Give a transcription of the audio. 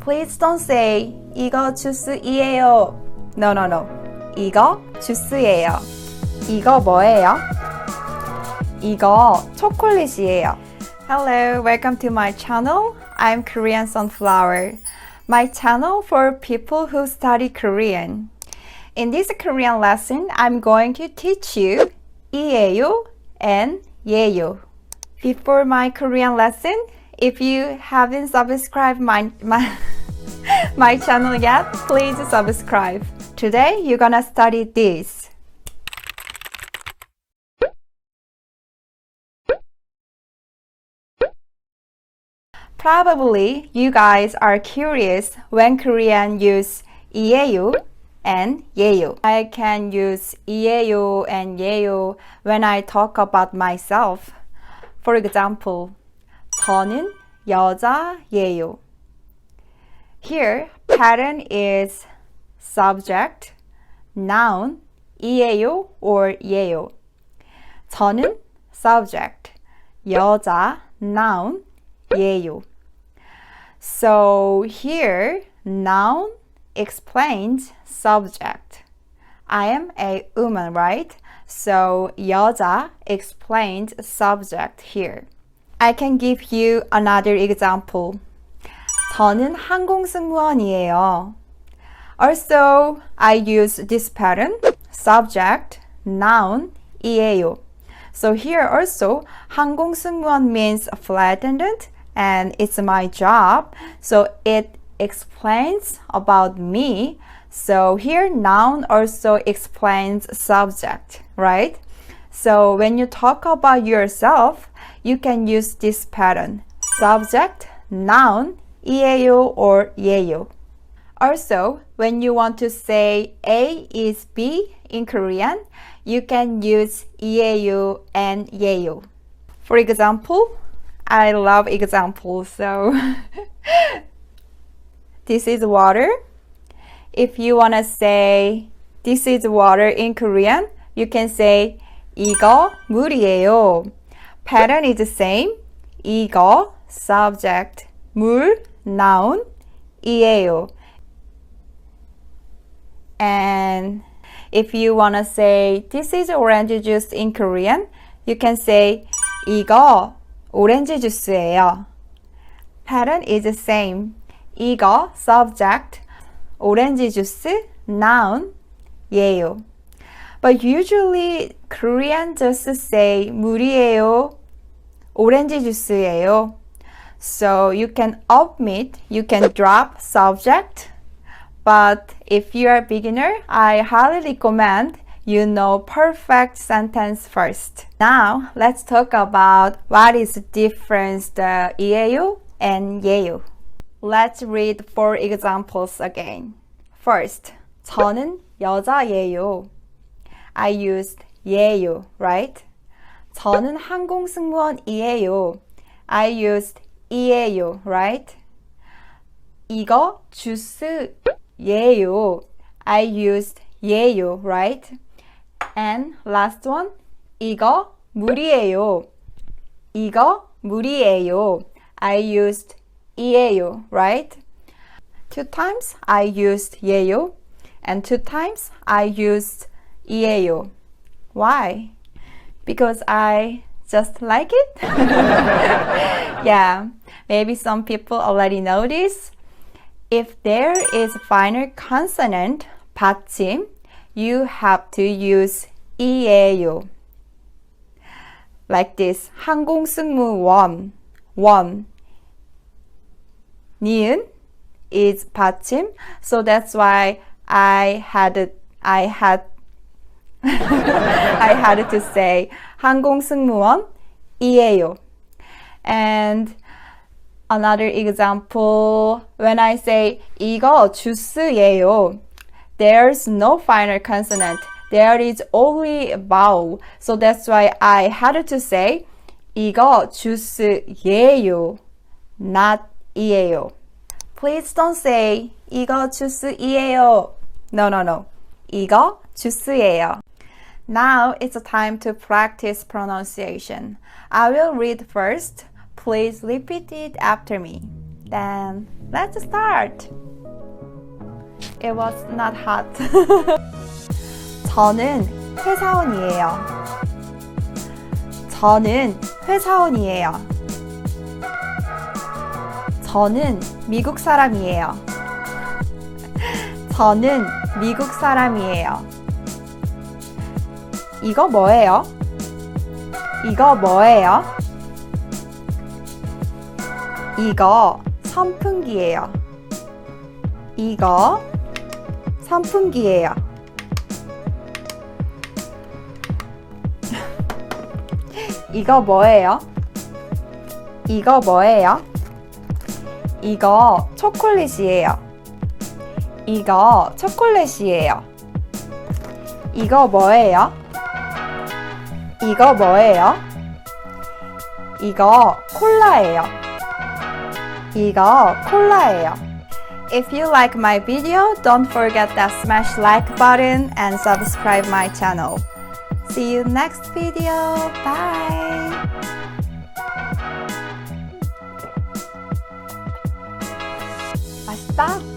Please don't say 이거 주스이에요. No, no, no. 이거 주스예요. 이거 뭐예요? 이거 초콜릿이에요. Hello, welcome to my channel. I'm Koreansunflower, my channel for people who study Korean. In this Korean lesson, I'm going to teach you 이에요 and 예요. Before my Korean lesson, if you haven't subscribed my channel yet, please subscribe. Today, you're gonna study this. Probably, you guys are curious when Korean use 이에요 and 예요. I can use 이에요 and 예요 when I talk about myself. For example, 저는 여자예요. Here, pattern is subject, noun, 이에요 or 예요. 저는 subject, 여자, noun, 예요. So here, noun explains subject. I am a woman, right? So 여자 explains subject here. I can give you another example. 저는 항공승무원이에요. Also, I use this pattern, subject, noun, 이에요. So here also, 항공승무원 means flight attendant and it's my job. So it explains about me. So here, noun also explains subject, right? So when you talk about yourself, you can use this pattern, subject, noun, 이에요 or 예요. Also, when you want to say A is B in Korean, you can use 이에요 and 예요. For example, I love examples, so this is water. If you want to say this is water in Korean, you can say 이거 물이에요. Pattern is the same. 이거 subject, 물 noun, 이에요. And if you want to say this is orange juice in Korean, you can say 이거 오렌지 주스예요. Pattern is the same. 이거 subject, 오렌지 주스, noun, 예요. But usually Korean just say 물이에요, 오렌지 주스예요. So you can omit, you can drop subject. But if you are a beginner, I highly recommend you know perfect sentence first. Now let's talk about what is the difference the 이에요 and 예요. Let's read 4 examples again. First, 저는 여자예요. I used 예요, right? 저는 항공승무원이에요. I used 이에요, right? 이거 주스예요. I used 예요, right? And last one, 이거 물이에요. 이거 물이에요. I used 이에요, right? 2 times I used 예요 and 2 times I used 이에요. Why? Because I just like it? Yeah, maybe some people already know this. If there is a final consonant, 받침, you have to use 이에요. Like this, 항공승무원, 원. 니은 is 받침, so that's why I had to say 항공승무원이에요. And another example, when I say 이거 주스예요, there's no final consonant. There is only a vowel. So that's why I had to say 이거 주스예요, not 이에요. Please don't say 이거 주스이에요. No, no, no. 이거 주스예요. Now it's time to practice pronunciation. I will read first. Please repeat it after me. Then let's start. It was not hot. 저는 회사원이에요. 저는 회사원이에요. 저는 미국 사람이에요. 저는 미국 사람이에요. 이거 뭐예요? 이거 뭐예요? 이거 선풍기예요. 이거 선풍기예요. 이거 뭐예요? 이거 뭐예요? 이거 초콜릿이에요. 이거 초콜릿이에요. 이거 뭐예요? 이거 뭐예요? 이거 콜라예요. 이거 콜라예요. If you like my video, don't forget to smash like button and subscribe my channel. See you next video. Bye. 맛있다?